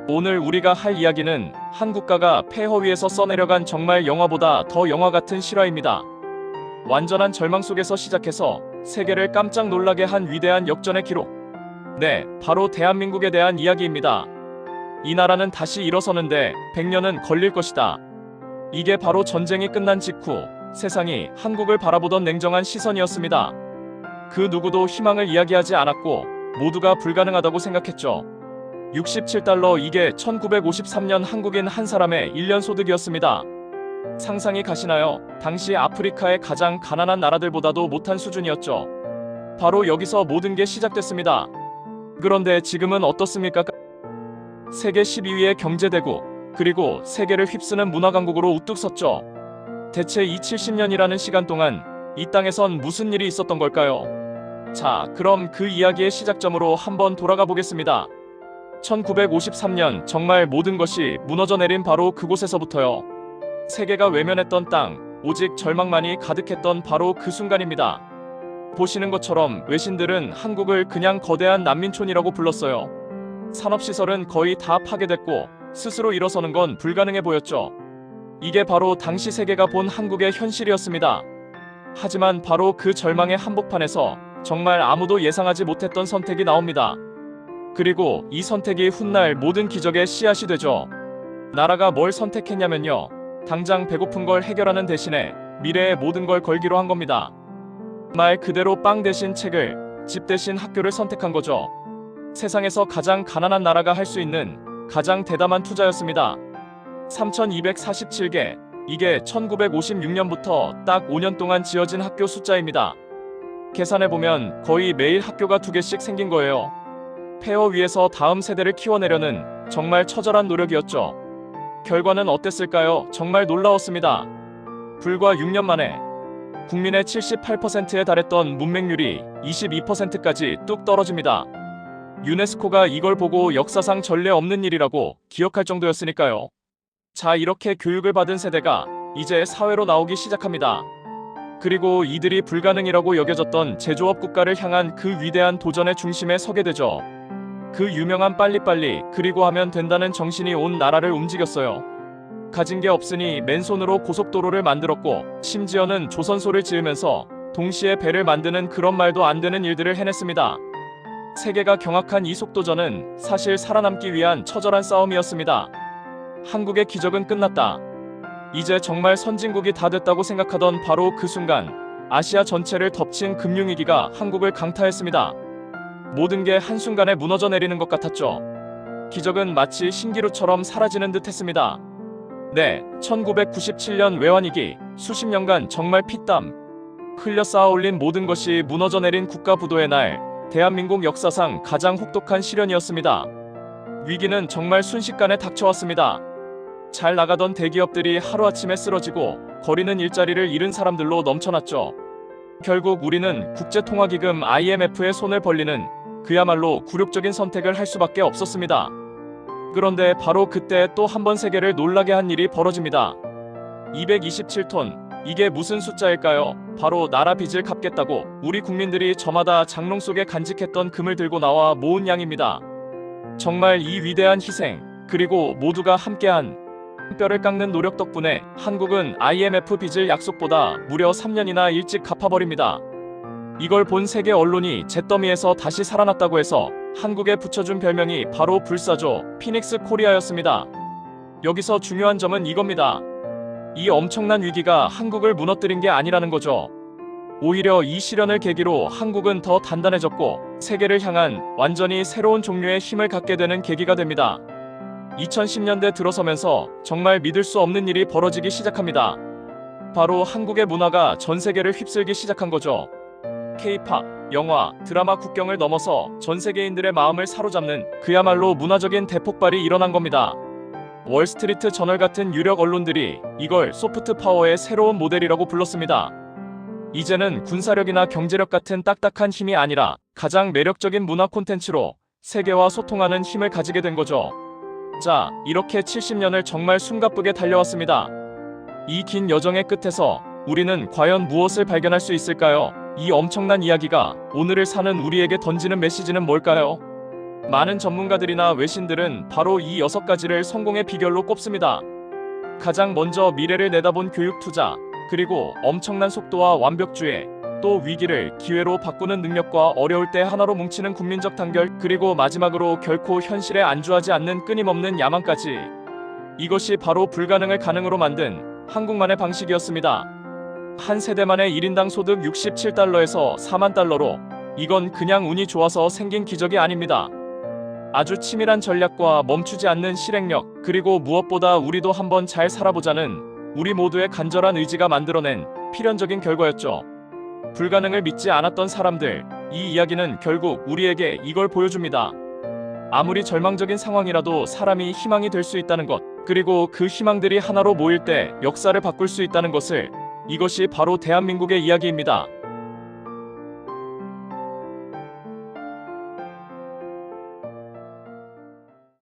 오늘 우리가 할 이야기는 한 국가가 폐허 위에서 써내려간 정말 영화보다 더 영화 같은 실화입니다. 완전한 절망 속에서 시작해서 세계를 깜짝 놀라게 한 위대한 역전의 기록. 네, 바로 대한민국에 대한 이야기입니다. 이 나라는 다시 일어서는데 100년은 걸릴 것이다. 이게 바로 전쟁이 끝난 직후 세상이 한국을 바라보던 냉정한 시선이었습니다. 그 누구도 희망을 이야기하지 않았고 모두가 불가능하다고 생각했죠. 67달러, 이게 1953년 한국인 한 사람의 1년 소득이었습니다. 상상이 가시나요? 당시 아프리카의 가장 가난한 나라들보다도 못한 수준이었죠. 바로 여기서 모든 게 시작됐습니다. 그런데 지금은 어떻습니까? 세계 12위의 경제대국, 그리고 세계를 휩쓰는 문화강국으로 우뚝 섰죠. 대체 이 70년이라는 시간 동안 이 땅에선 무슨 일이 있었던 걸까요? 자, 그럼 그 이야기의 시작점으로 한번 돌아가 보겠습니다. 1953년, 정말 모든 것이 무너져 내린 바로 그곳에서부터요. 세계가 외면했던 땅, 오직 절망만이 가득했던 바로 그 순간입니다. 보시는 것처럼 외신들은 한국을 그냥 거대한 난민촌이라고 불렀어요. 산업시설은 거의 다 파괴됐고 스스로 일어서는 건 불가능해 보였죠. 이게 바로 당시 세계가 본 한국의 현실이었습니다. 하지만 바로 그 절망의 한복판에서 정말 아무도 예상하지 못했던 선택이 나옵니다. 그리고 이 선택이 훗날 모든 기적의 씨앗이 되죠. 나라가 뭘 선택했냐면요, 당장 배고픈 걸 해결하는 대신에 미래의 모든 걸 걸기로 한 겁니다. 말 그대로 빵 대신 책을, 집 대신 학교를 선택한 거죠. 세상에서 가장 가난한 나라가 할 수 있는 가장 대담한 투자였습니다. 3247개, 이게 1956년부터 딱 5년 동안 지어진 학교 숫자입니다. 계산해보면 거의 매일 학교가 2개씩 생긴 거예요. 폐허 위에서 다음 세대를 키워내려는 정말 처절한 노력이었죠. 결과는 어땠을까요? 정말 놀라웠습니다. 불과 6년 만에 국민의 78%에 달했던 문맹률이 22%까지 뚝 떨어집니다. 유네스코가 이걸 보고 역사상 전례 없는 일이라고 기억할 정도였으니까요. 자, 이렇게 교육을 받은 세대가 이제 사회로 나오기 시작합니다. 그리고 이들이 불가능이라고 여겨졌던 제조업 국가를 향한 그 위대한 도전의 중심에 서게 되죠. 그 유명한 빨리빨리 그리고 하면 된다는 정신이 온 나라를 움직였어요. 가진 게 없으니 맨손으로 고속도로를 만들었고, 심지어는 조선소를 지으면서 동시에 배를 만드는 그런 말도 안 되는 일들을 해냈습니다. 세계가 경악한 이 속도전은 사실 살아남기 위한 처절한 싸움이었습니다. 한국의 기적은 끝났다. 이제 정말 선진국이 다 됐다고 생각하던 바로 그 순간, 아시아 전체를 덮친 금융위기가 한국을 강타했습니다. 모든 게 한순간에 무너져 내리는 것 같았죠. 기적은 마치 신기루처럼 사라지는 듯 했습니다. 네, 1997년 외환위기, 수십 년간 정말 피땀 흘려 쌓아 올린 모든 것이 무너져 내린 국가 부도의 날, 대한민국 역사상 가장 혹독한 시련이었습니다. 위기는 정말 순식간에 닥쳐왔습니다. 잘 나가던 대기업들이 하루아침에 쓰러지고 거리는 일자리를 잃은 사람들로 넘쳐났죠. 결국 우리는 국제통화기금 IMF의 손을 벌리는 그야말로 굴욕적인 선택을 할 수밖에 없었습니다. 그런데 바로 그때 또 한 번 세계를 놀라게 한 일이 벌어집니다. 227톤, 이게 무슨 숫자일까요? 바로 나라 빚을 갚겠다고 우리 국민들이 저마다 장롱 속에 간직했던 금을 들고 나와 모은 양입니다. 정말 이 위대한 희생, 그리고 모두가 함께한 뼈를 깎는 노력 덕분에 한국은 IMF 빚을 약속보다 무려 3년이나 일찍 갚아버립니다. 이걸 본 세계 언론이 잿더미에서 다시 살아났다고 해서 한국에 붙여준 별명이 바로 불사조 피닉스 코리아였습니다. 여기서 중요한 점은 이겁니다. 이 엄청난 위기가 한국을 무너뜨린 게 아니라는 거죠. 오히려 이 시련을 계기로 한국은 더 단단해졌고 세계를 향한 완전히 새로운 종류의 힘을 갖게 되는 계기가 됩니다. 2010년대 들어서면서 정말 믿을 수 없는 일이 벌어지기 시작합니다. 바로 한국의 문화가 전 세계를 휩쓸기 시작한 거죠. K-팝, 영화, 드라마 국경을 넘어서 전 세계인들의 마음을 사로잡는 그야말로 문화적인 대폭발이 일어난 겁니다. 월스트리트 저널 같은 유력 언론들이 이걸 소프트 파워의 새로운 모델이라고 불렀습니다. 이제는 군사력이나 경제력 같은 딱딱한 힘이 아니라 가장 매력적인 문화 콘텐츠로 세계와 소통하는 힘을 가지게 된 거죠. 자, 이렇게 70년을 정말 숨가쁘게 달려왔습니다. 이 긴 여정의 끝에서 우리는 과연 무엇을 발견할 수 있을까요? 이 엄청난 이야기가 오늘을 사는 우리에게 던지는 메시지는 뭘까요? 많은 전문가들이나 외신들은 바로 이 6가지를 성공의 비결로 꼽습니다. 가장 먼저 미래를 내다본 교육 투자, 그리고 엄청난 속도와 완벽주의, 또 위기를 기회로 바꾸는 능력과 어려울 때 하나로 뭉치는 국민적 단결, 그리고 마지막으로 결코 현실에 안주하지 않는 끊임없는 야망까지. 이것이 바로 불가능을 가능으로 만든 한국만의 방식이었습니다. 한 세대만의 1인당 소득 67달러에서 4만 달러로. 이건 그냥 운이 좋아서 생긴 기적이 아닙니다. 아주 치밀한 전략과 멈추지 않는 실행력, 그리고 무엇보다 우리도 한번 잘 살아보자는 우리 모두의 간절한 의지가 만들어낸 필연적인 결과였죠. 불가능을 믿지 않았던 사람들, 이 이야기는 결국 우리에게 이걸 보여줍니다. 아무리 절망적인 상황이라도 사람이 희망이 될 수 있다는 것, 그리고 그 희망들이 하나로 모일 때 역사를 바꿀 수 있다는 것을. 이것이 바로 대한민국의 이야기입니다.